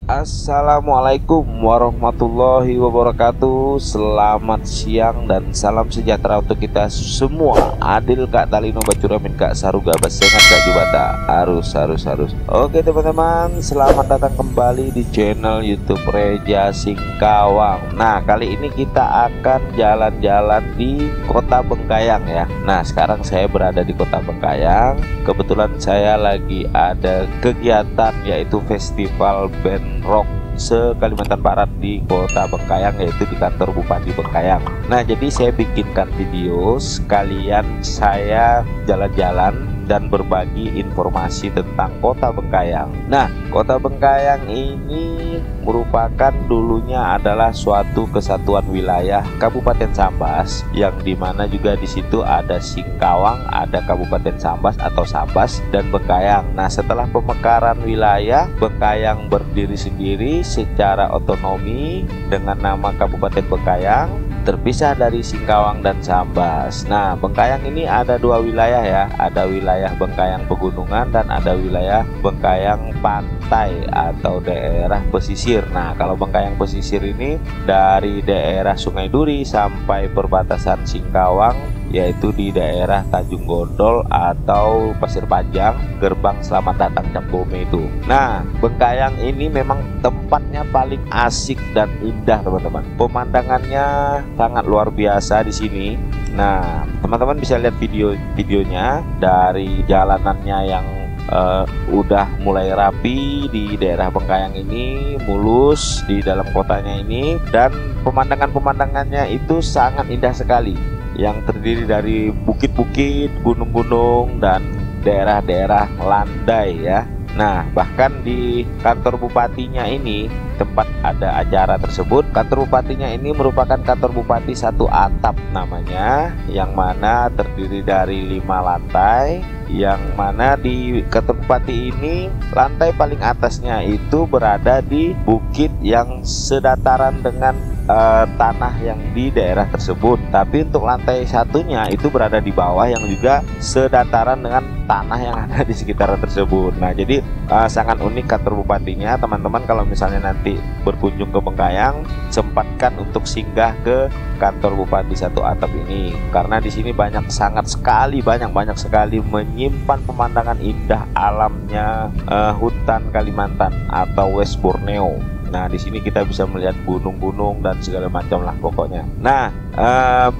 Assalamualaikum warahmatullahi wabarakatuh. Selamat siang dan salam sejahtera untuk kita semua. Adil Kak Talino Bacuramin Kak Saruga Basengan Kak Jubata. Harus. Oke teman-teman, selamat datang kembali di channel YouTube Reja Singkawang. Nah, kali ini kita akan jalan-jalan di Kota Bengkayang ya. Nah, sekarang saya berada di Kota Bengkayang. Kebetulan saya lagi ada kegiatan yaitu festival band rock se-Kalimantan Barat di Kota Bengkayang, yaitu di kantor Bupati Bengkayang. Nah, jadi saya bikinkan video sekalian saya jalan-jalan dan berbagi informasi tentang Kota Bengkayang. Nah, Kota Bengkayang ini merupakan dulunya adalah suatu kesatuan wilayah Kabupaten Sambas, yang dimana juga di situ ada Singkawang, ada Kabupaten Sambas atau Sambas dan Bengkayang. Nah, setelah pemekaran wilayah, Bengkayang berdiri sendiri secara otonomi dengan nama Kabupaten Bengkayang, terpisah dari Singkawang dan Sambas. Nah, Bengkayang ini ada dua wilayah ya, ada wilayah Bengkayang Pegunungan dan ada wilayah Bengkayang Pantai atau daerah pesisir. Nah, kalau Bengkayang pesisir ini dari daerah Sungai Duri sampai perbatasan Singkawang, yaitu di daerah Tanjung Gondol atau Pasir Panjang, gerbang Selamat Datang Cap Gome itu. Nah, Bengkayang ini memang tempatnya paling asik dan indah teman-teman. Pemandangannya sangat luar biasa di sini. Nah, teman-teman bisa lihat videonya dari jalanannya yang udah mulai rapi di daerah Bengkayang ini, mulus di dalam kotanya ini, dan pemandangannya itu sangat indah sekali, yang terdiri dari bukit-bukit, gunung-gunung, dan daerah-daerah landai ya. Nah, bahkan di kantor bupatinya ini, tempat ada acara tersebut, kantor bupatinya ini merupakan kantor bupati satu atap namanya, yang mana terdiri dari 5 lantai, yang mana di kantor bupati ini lantai paling atasnya itu berada di bukit yang sedataran dengan tanah yang di daerah tersebut, tapi untuk lantai satunya itu berada di bawah yang juga sedataran dengan tanah yang ada di sekitaran tersebut. Nah, jadi sangat unik kantor bupatinya. Teman-teman kalau misalnya nanti berkunjung ke Bengkayang, sempatkan untuk singgah ke kantor bupati satu atap ini, karena di sini banyak sekali menyimpan pemandangan indah alamnya hutan Kalimantan atau West Borneo. Nah, di sini kita bisa melihat gunung-gunung dan segala macam lah pokoknya. Nah,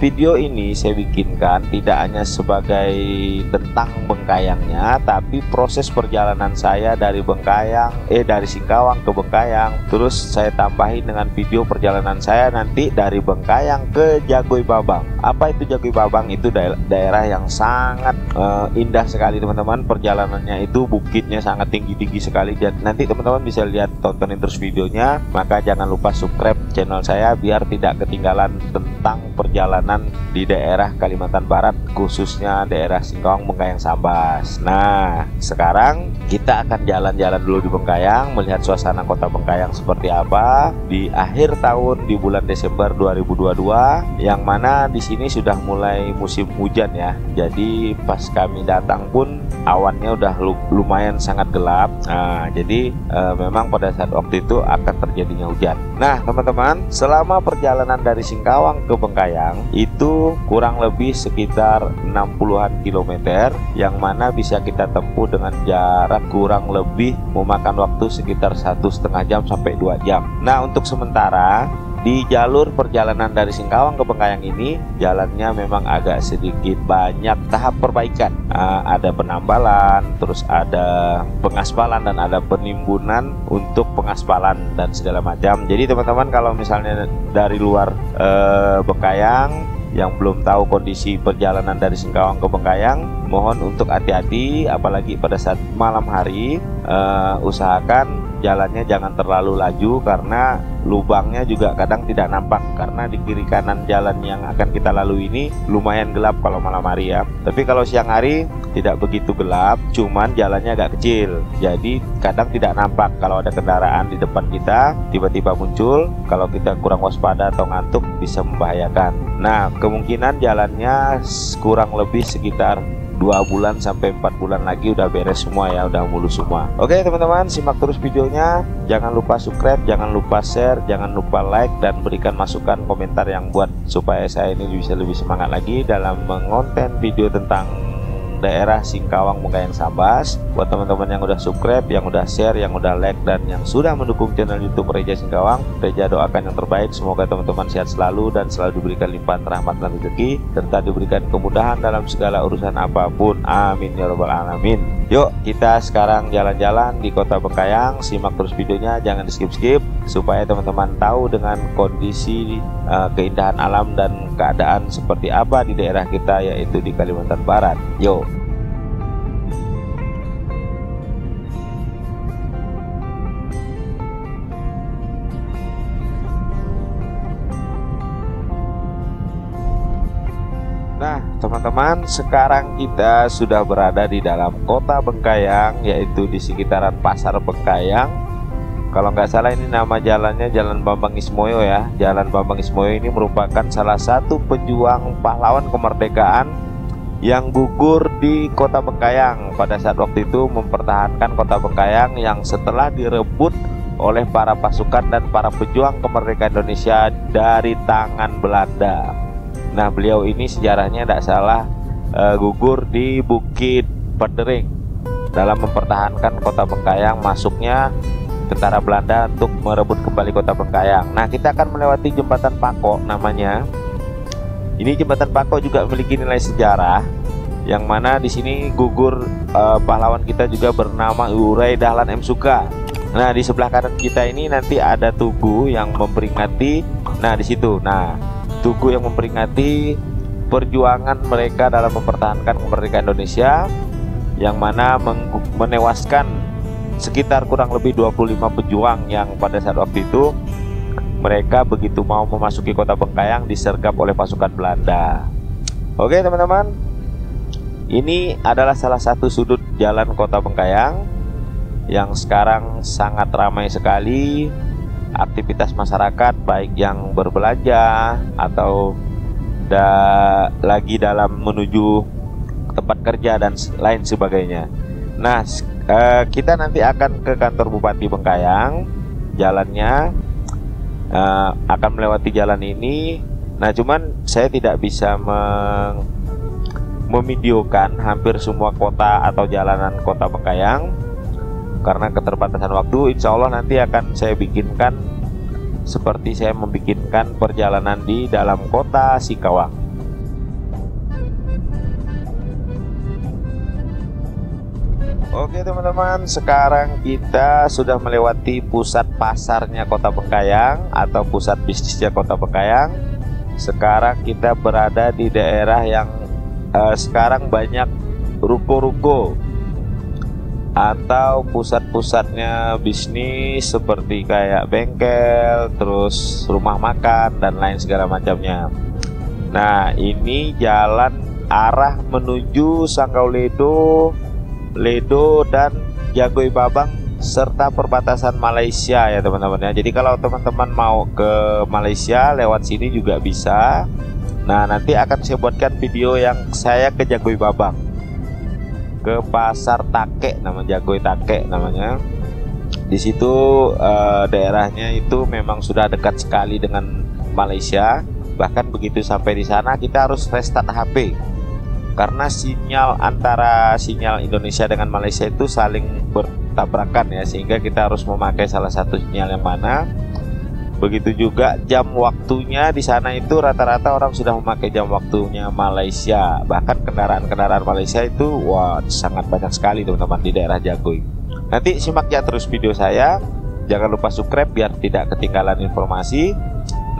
video ini saya bikinkan tidak hanya sebagai tentang Bengkayangnya, tapi proses perjalanan saya dari dari Singkawang ke Bengkayang. Terus saya tambahin dengan video perjalanan saya nanti dari Bengkayang ke Jagoi Babang. Apa itu Jagoi Babang? Itu daerah yang sangat indah sekali teman-teman. Perjalanannya itu bukitnya sangat tinggi-tinggi sekali, dan nanti teman-teman bisa lihat, tontonin terus videonya. Maka jangan lupa subscribe channel saya biar tidak ketinggalan tentang perjalanan di daerah Kalimantan Barat, khususnya daerah Singkawang, Bengkayang, Sambas. Nah, sekarang kita akan jalan-jalan dulu di Bengkayang, melihat suasana Kota Bengkayang seperti apa di akhir tahun, di bulan Desember 2022, yang mana di sini sudah mulai musim hujan ya. Jadi pas kami datang pun awannya udah lumayan sangat gelap. Nah, jadi memang pada saat waktu itu akan terjadinya hujan. Nah, teman-teman, selama perjalanan dari Singkawang ke Bengkayang itu kurang lebih sekitar 60-an kilometer, yang mana bisa kita tempuh dengan jarak kurang lebih memakan waktu sekitar 1,5 jam sampai 2 jam. Nah, untuk sementara di jalur perjalanan dari Singkawang ke Bengkayang ini, jalannya memang agak sedikit banyak tahap perbaikan. Ada penambalan, terus ada pengaspalan, dan ada penimbunan untuk pengaspalan dan segala macam. Jadi teman-teman kalau misalnya dari luar Bengkayang yang belum tahu kondisi perjalanan dari Singkawang ke Bengkayang, mohon untuk hati-hati, apalagi pada saat malam hari. Usahakan jalannya jangan terlalu laju, karena lubangnya juga kadang tidak nampak, karena di kiri kanan jalan yang akan kita lalui ini lumayan gelap kalau malam hari ya. Tapi kalau siang hari tidak begitu gelap, cuman jalannya agak kecil, jadi kadang tidak nampak kalau ada kendaraan di depan kita tiba-tiba muncul. Kalau kita kurang waspada atau ngantuk bisa membahayakan. Nah, kemungkinan jalannya kurang lebih sekitar 2 bulan sampai 4 bulan lagi udah beres semua ya, udah mulus semua. Oke teman-teman, simak terus videonya, jangan lupa subscribe, jangan lupa share, jangan lupa like, dan berikan masukan komentar yang buat supaya saya ini bisa lebih semangat lagi dalam mengonten video tentang daerah Singkawang Bengkayang Sambas. Buat teman-teman yang udah subscribe, yang udah share, yang udah like, dan yang sudah mendukung channel YouTube Reja Singkawang, Reja doakan yang terbaik. Semoga teman-teman sehat selalu dan selalu diberikan limpahan rahmat dan rezeki, serta diberikan kemudahan dalam segala urusan apapun. Amin ya robbal alamin. Yuk kita sekarang jalan-jalan di Kota Bengkayang. Simak terus videonya, jangan di skip-skip, supaya teman-teman tahu dengan kondisi keindahan alam dan keadaan seperti apa di daerah kita, yaitu di Kalimantan Barat. Yuk. Nah teman-teman, sekarang kita sudah berada di dalam Kota Bengkayang, yaitu di sekitaran Pasar Bengkayang. Kalau nggak salah ini nama jalannya Jalan Bambang Ismoyo ya. Jalan Bambang Ismoyo ini merupakan salah satu pejuang pahlawan kemerdekaan yang gugur di Kota Bengkayang pada saat waktu itu mempertahankan Kota Bengkayang yang setelah direbut oleh para pasukan dan para pejuang kemerdekaan Indonesia dari tangan Belanda. Nah beliau ini sejarahnya tidak salah gugur di Bukit Pendering dalam mempertahankan Kota Bengkayang masuknya tentara Belanda untuk merebut kembali Kota Bengkayang. Nah kita akan melewati Jembatan Pako namanya. Ini Jembatan Pako juga memiliki nilai sejarah, yang mana di sini gugur pahlawan kita juga bernama Uray Dahlan M. Suka. Nah di sebelah kanan kita ini nanti ada tugu yang memperingati. Nah di situ, nah tugu yang memperingati perjuangan mereka dalam mempertahankan kemerdekaan Indonesia, yang mana menewaskan sekitar kurang lebih 25 pejuang yang pada saat waktu itu mereka begitu mau memasuki Kota Bengkayang disergap oleh pasukan Belanda. Oke teman-teman, ini adalah salah satu sudut jalan Kota Bengkayang yang sekarang sangat ramai sekali aktivitas masyarakat, baik yang berbelanja atau lagi dalam menuju tempat kerja dan lain sebagainya. Nah kita nanti akan ke kantor Bupati Bengkayang. Jalannya akan melewati jalan ini. Nah cuman saya tidak bisa memvideokan hampir semua kota atau jalanan Kota Bengkayang karena keterbatasan waktu. Insya Allah nanti akan saya bikinkan seperti saya membikinkan perjalanan di dalam Kota Singkawang. Oke teman-teman, sekarang kita sudah melewati pusat pasarnya Kota Bengkayang atau pusat bisnisnya Kota Bengkayang. Sekarang kita berada di daerah yang sekarang banyak ruko-ruko atau pusat-pusatnya bisnis seperti kayak bengkel, terus rumah makan dan lain segala macamnya. Nah ini jalan arah menuju Sanggau Ledo dan Jagoi Babang serta perbatasan Malaysia ya teman-teman ya. Jadi kalau teman-teman mau ke Malaysia lewat sini juga bisa. Nah nanti akan saya buatkan video yang saya ke Jagoi Babang, ke Pasar Take, nama Jagoi Take namanya. Di situ daerahnya itu memang sudah dekat sekali dengan Malaysia. Bahkan begitu sampai di sana kita harus restart HP karena sinyal antara sinyal Indonesia dengan Malaysia itu saling bertabrakan ya, sehingga kita harus memakai salah satu sinyal yang mana. Begitu juga jam waktunya di sana itu rata-rata orang sudah memakai jam waktunya Malaysia. Bahkan kendaraan-kendaraan Malaysia itu wah sangat banyak sekali teman-teman di daerah Jagoi. Nanti simak ya terus video saya. Jangan lupa subscribe biar tidak ketinggalan informasi.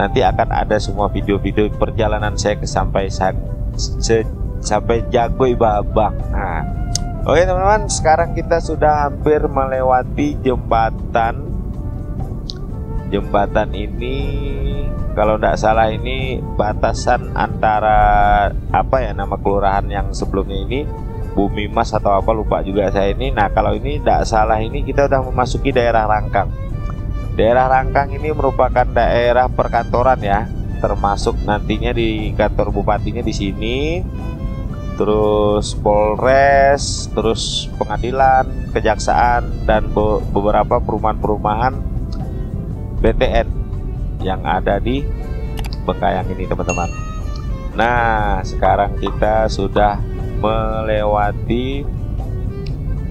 Nanti akan ada semua video-video perjalanan saya sampai Jagoi Babang. Nah, oke teman-teman, sekarang kita sudah hampir melewati jembatan. Jembatan ini kalau tidak salah ini batasan antara apa ya nama kelurahan yang sebelumnya ini, Bumi Mas atau apa lupa juga saya ini. Nah kalau ini tidak salah ini kita sudah memasuki daerah Rangkang. Daerah Rangkang ini merupakan daerah perkantoran ya, termasuk nantinya di kantor bupatinya di sini. terus Polres, terus pengadilan, kejaksaan, dan beberapa perumahan-perumahan BTN yang ada di Bengkayang ini teman-teman. Nah, sekarang kita sudah melewati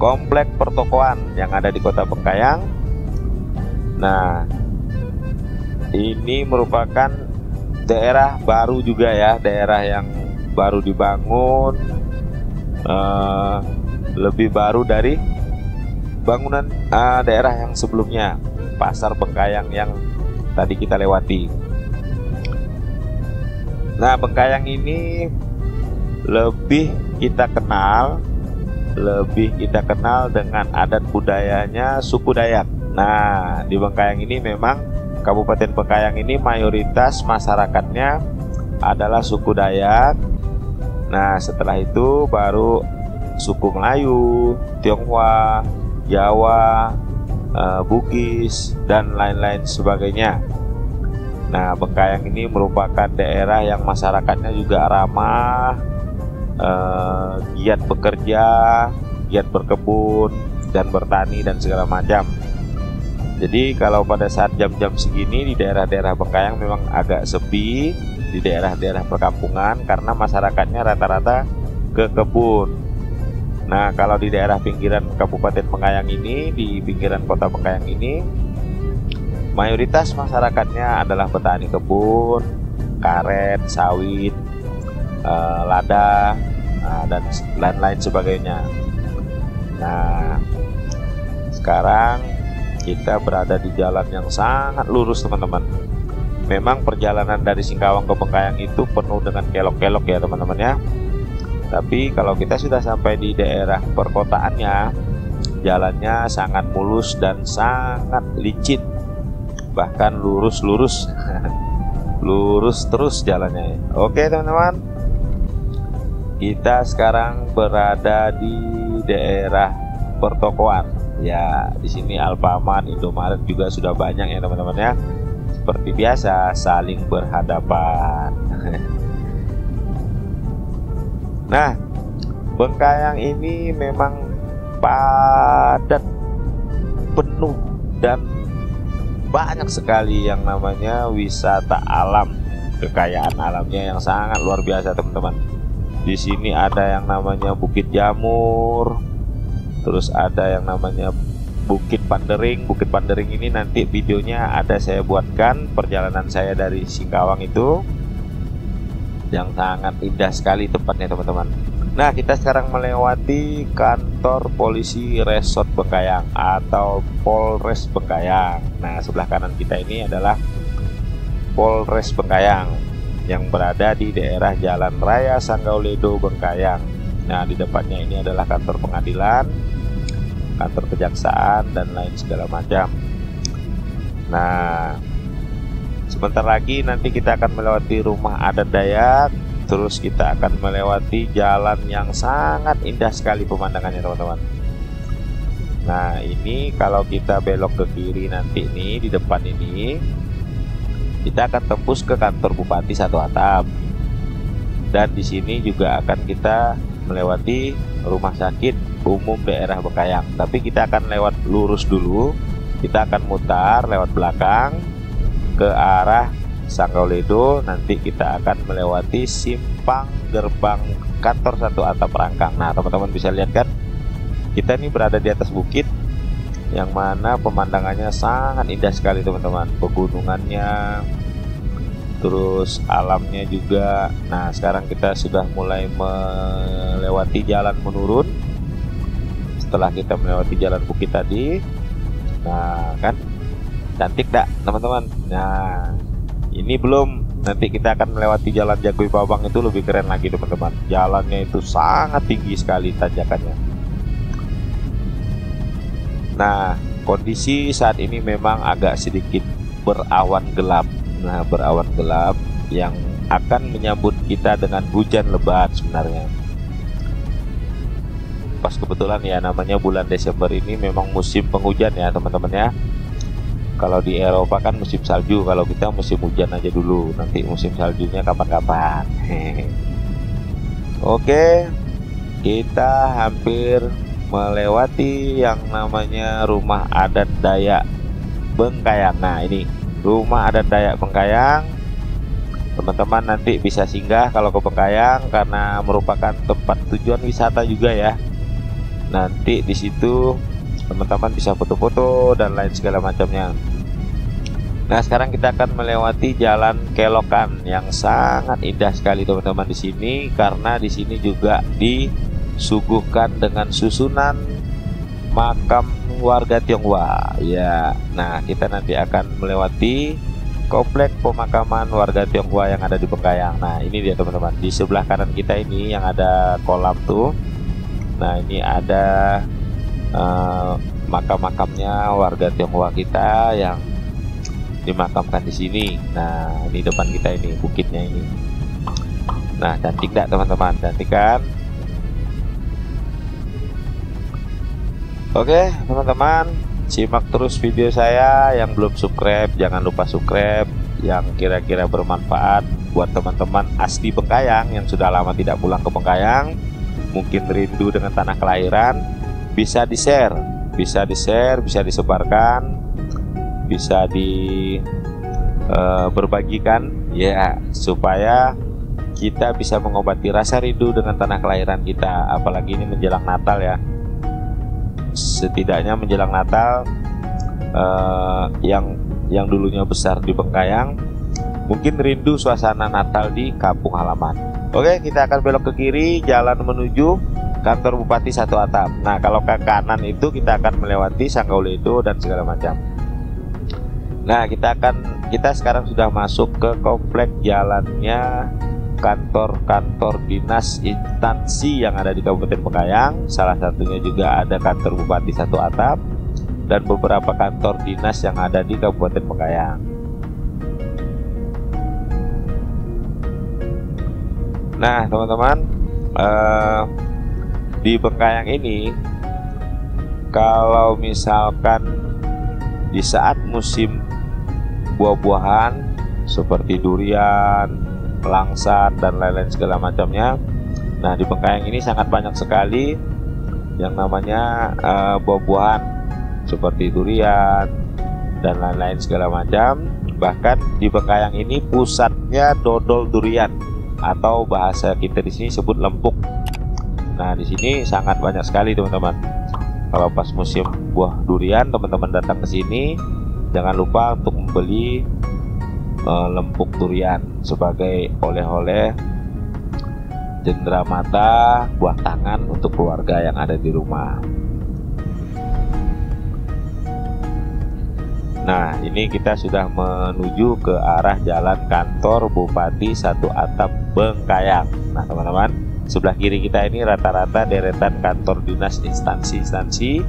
komplek pertokoan yang ada di Kota Bengkayang. Nah, ini merupakan daerah baru juga ya, daerah yang baru dibangun, lebih baru dari bangunan daerah yang sebelumnya, Pasar Bengkayang yang tadi kita lewati. Nah, Bengkayang ini lebih kita kenal dengan adat budayanya suku Dayak. Nah, di Bengkayang ini memang Kabupaten Bengkayang ini mayoritas masyarakatnya adalah suku Dayak. Nah, setelah itu baru suku Melayu, Tionghoa, Jawa, Bugis, dan lain-lain sebagainya. Nah, Bengkayang ini merupakan daerah yang masyarakatnya juga ramah, giat bekerja, giat berkebun, dan bertani, dan segala macam. Jadi kalau pada saat jam-jam segini di daerah-daerah Bengkayang memang agak sepi, di daerah-daerah perkampungan, karena masyarakatnya rata-rata ke kebun. Nah, kalau di daerah pinggiran Kabupaten Bengkayang ini, di pinggiran Kota Bengkayang ini, mayoritas masyarakatnya adalah petani kebun, karet, sawit, lada, dan lain-lain sebagainya. Nah, sekarang kita berada di jalan yang sangat lurus teman-teman. Memang perjalanan dari Singkawang ke Bengkayang itu penuh dengan kelok-kelok ya teman-teman ya. Tapi kalau kita sudah sampai di daerah perkotaannya, jalannya sangat mulus dan sangat licin, bahkan lurus terus jalannya. Oke teman-teman, kita sekarang berada di daerah pertokoan ya. Di sini Alfamart, Indomaret juga sudah banyak ya teman-teman ya. Seperti biasa saling berhadapan. Nah, Bengkayang ini memang padat, penuh, dan banyak sekali yang namanya wisata alam, kekayaan alamnya yang sangat luar biasa teman-teman. Di sini ada yang namanya Bukit Jamur, terus ada yang namanya Bukit Pandering. Bukit Pandering ini nanti videonya ada saya buatkan, perjalanan saya dari Singkawang itu, yang sangat indah sekali tempatnya teman-teman. Nah, kita sekarang melewati kantor polisi Resort Bengkayang atau Polres Bengkayang. Nah, sebelah kanan kita ini adalah Polres Bengkayang yang berada di daerah Jalan Raya Sanggauledo Bengkayang. Nah, di depannya ini adalah kantor pengadilan, kantor kejaksaan, dan lain segala macam. Nah, sebentar lagi nanti kita akan melewati rumah adat Dayak, terus kita akan melewati jalan yang sangat indah sekali pemandangannya teman-teman. Nah, ini kalau kita belok ke kiri nanti nih, di depan ini kita akan tembus ke kantor Bupati Satu Atap, dan di sini juga akan kita melewati rumah sakit umum daerah Bengkayang. Tapi kita akan lewat lurus dulu, kita akan mutar lewat belakang ke arah Sanggauledo. Nanti kita akan melewati simpang gerbang kantor Satu Atap Rangkang. Nah, teman-teman bisa lihat kan, kita ini berada di atas bukit yang mana pemandangannya sangat indah sekali teman-teman, pegunungannya, terus alamnya juga. Nah, sekarang kita sudah mulai melewati jalan menurun setelah kita melewati jalan bukit tadi. Nah, kan cantik dak teman-teman. Nah, ini belum, nanti kita akan melewati jalan Jagoi Babang, itu lebih keren lagi teman-teman. Jalannya itu sangat tinggi sekali tanjakannya. Nah, kondisi saat ini memang agak sedikit berawan gelap. Nah, berawan gelap yang akan menyambut kita dengan hujan lebat sebenarnya. Pas kebetulan ya, namanya bulan Desember ini memang musim penghujan ya teman-teman ya. Kalau di Eropa kan musim salju, kalau kita musim hujan aja dulu, nanti musim saljunya kapan-kapan. Oke, kita hampir melewati yang namanya rumah adat Dayak Bengkayang. Nah, ini rumah adat Dayak Bengkayang. Teman-teman nanti bisa singgah kalau ke Bengkayang karena merupakan tempat tujuan wisata juga ya. Nanti di situ teman-teman bisa foto-foto dan lain segala macamnya. Nah, sekarang kita akan melewati Jalan Kelokan yang sangat indah sekali teman-teman di sini, karena di sini juga disuguhkan dengan susunan makam warga Tionghoa. Ya, nah kita nanti akan melewati komplek pemakaman warga Tionghoa yang ada di Bengkayang. Nah, ini dia teman-teman. Di sebelah kanan kita ini yang ada kolam tuh. Nah, ini ada makam-makamnya warga Tionghoa kita yang dimakamkan di sini. Nah, ini depan kita ini bukitnya ini. Nah, cantik gak teman-teman? Cantik kan? Oke teman-teman, simak terus video saya. Yang belum subscribe jangan lupa subscribe. Yang kira-kira bermanfaat buat teman-teman asli Bengkayang yang sudah lama tidak pulang ke Bengkayang, mungkin rindu dengan tanah kelahiran, bisa di-share, bisa disebarkan, bisa berbagikan ya, supaya kita bisa mengobati rasa rindu dengan tanah kelahiran kita. Apalagi ini menjelang Natal ya. Setidaknya menjelang Natal, yang dulunya besar di Bengkayang mungkin rindu suasana Natal di kampung halaman. Oke, kita akan belok ke kiri, jalan menuju kantor Bupati Satu Atap. Nah, kalau ke kanan itu kita akan melewati Sanggauledo dan segala macam. Nah, kita sekarang sudah masuk ke komplek jalannya kantor-kantor dinas instansi yang ada di Kabupaten Bengkayang. Salah satunya juga ada kantor Bupati Satu Atap dan beberapa kantor dinas yang ada di Kabupaten Bengkayang. Nah, teman-teman, di Bengkayang ini kalau misalkan di saat musim buah-buahan seperti durian, langsat dan lain-lain segala macamnya. Nah, di Bengkayang ini sangat banyak sekali yang namanya buah-buahan seperti durian dan lain-lain segala macam. Bahkan di Bengkayang ini pusatnya dodol durian, atau bahasa kita di sini sebut lempuk. Nah, di sini sangat banyak sekali teman-teman. Kalau pas musim buah durian teman-teman datang ke sini, jangan lupa untuk membeli lempuk durian sebagai oleh-oleh cendera mata, buah tangan untuk keluarga yang ada di rumah. Nah, ini kita sudah menuju ke arah jalan kantor Bupati Satu Atap Bengkayang. Nah, teman-teman, sebelah kiri kita ini rata-rata deretan kantor dinas instansi-instansi.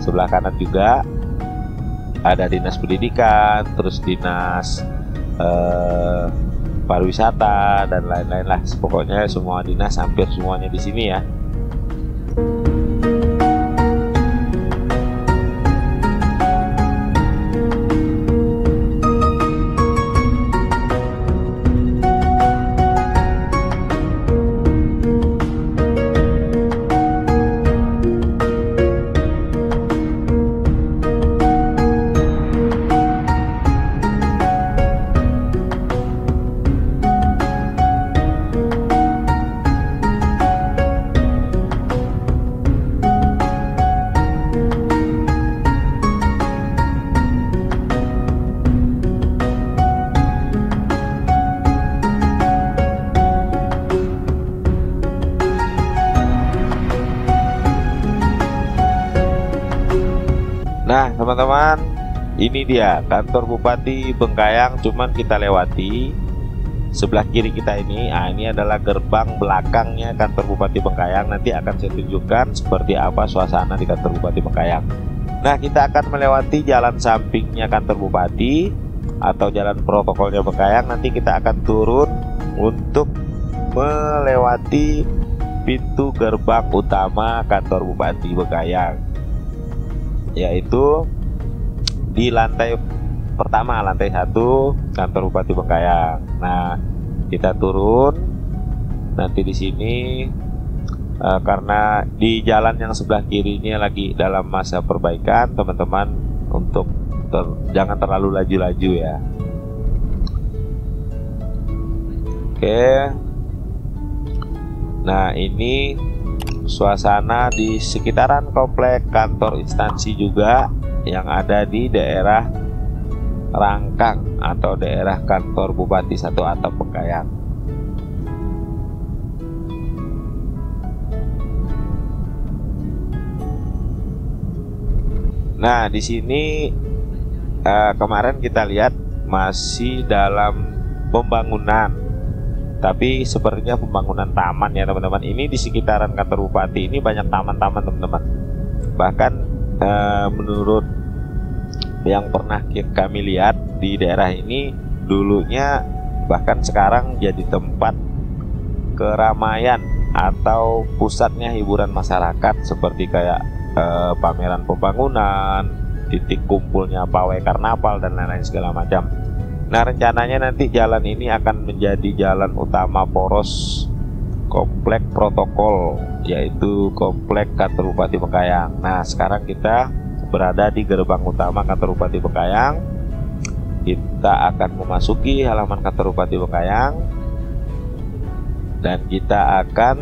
Sebelah kanan juga ada dinas pendidikan, terus dinas pariwisata dan lain-lain lah. Pokoknya semua dinas, hampir semuanya di sini ya. Nah, teman-teman, ini dia kantor Bupati Bengkayang. Cuman kita lewati sebelah kiri kita ini. Nah, ini adalah gerbang belakangnya kantor Bupati Bengkayang. Nanti akan saya tunjukkan seperti apa suasana di kantor Bupati Bengkayang. Nah, kita akan melewati jalan sampingnya kantor Bupati atau jalan protokolnya Bengkayang. Nanti kita akan turun untuk melewati pintu gerbang utama kantor Bupati Bengkayang, yaitu di lantai pertama, lantai 1 kantor Bupati Bengkayang. Nah, kita turun nanti di sini karena di jalan yang sebelah kirinya lagi dalam masa perbaikan, teman-teman untuk jangan terlalu laju-laju ya. Oke. Nah, ini suasana di sekitaran komplek kantor instansi juga yang ada di daerah Rangkang atau daerah kantor Bupati Satu Atap Bengkayang. Nah, di sini kemarin kita lihat masih dalam pembangunan, tapi sepertinya pembangunan taman ya teman-teman. Ini di sekitaran kantor bupati ini banyak taman-taman teman-teman. Bahkan menurut yang pernah kami lihat di daerah ini dulunya, bahkan sekarang jadi tempat keramaian atau pusatnya hiburan masyarakat, seperti kayak pameran pembangunan, titik kumpulnya pawai karnaval dan lain-lain segala macam. Nah, rencananya nanti jalan ini akan menjadi jalan utama poros komplek protokol, yaitu komplek kantor Bupati Bengkayang. Nah, sekarang kita berada di gerbang utama kantor Bupati Bengkayang. Kita akan memasuki halaman kantor Bupati Bengkayang dan kita akan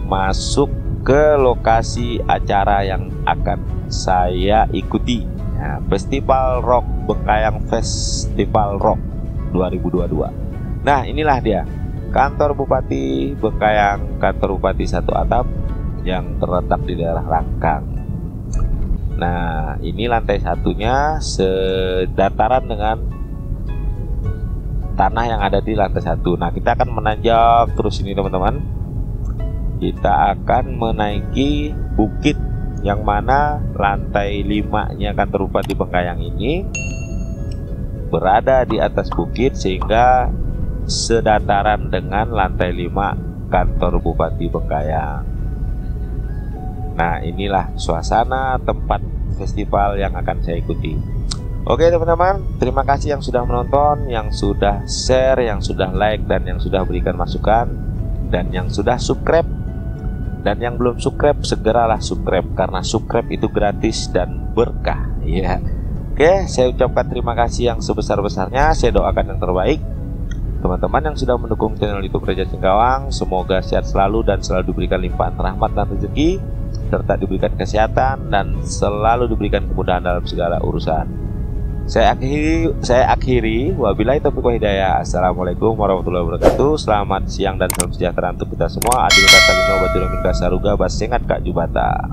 masuk ke lokasi acara yang akan saya ikuti. Nah, Festival Rock Bengkayang Festival Rock 2022. Nah, inilah dia kantor Bupati Bengkayang, kantor Bupati Satu Atap yang terletak di daerah Rangkang. Nah, ini lantai satunya sedataran dengan tanah yang ada di lantai satu. Nah, kita akan menanjak terus ini teman-teman. Kita akan menaiki bukit yang mana lantai 5-nya kantor Bupati Bengkayang ini berada di atas bukit, sehingga sedataran dengan lantai 5 kantor Bupati Bengkayang. Nah, inilah suasana tempat festival yang akan saya ikuti. Oke teman-teman, terima kasih yang sudah menonton, yang sudah share, yang sudah like, dan yang sudah berikan masukan, dan yang sudah subscribe. Dan yang belum subscribe, segeralah subscribe, karena subscribe itu gratis dan berkah ya. Oke, saya ucapkan terima kasih yang sebesar-besarnya. Saya doakan yang terbaik. Teman-teman yang sudah mendukung channel YouTube Raja Singkawang, semoga sehat selalu dan selalu diberikan limpahan rahmat dan rezeki, serta diberikan kesehatan dan selalu diberikan kemudahan dalam segala urusan. Saya akhiri wabillahi taufiq wal hidayah. Assalamualaikum warahmatullahi wabarakatuh. Selamat siang dan salam sejahtera untuk kita semua. Adil kata lino batu min kasaruga basengat kak jubata.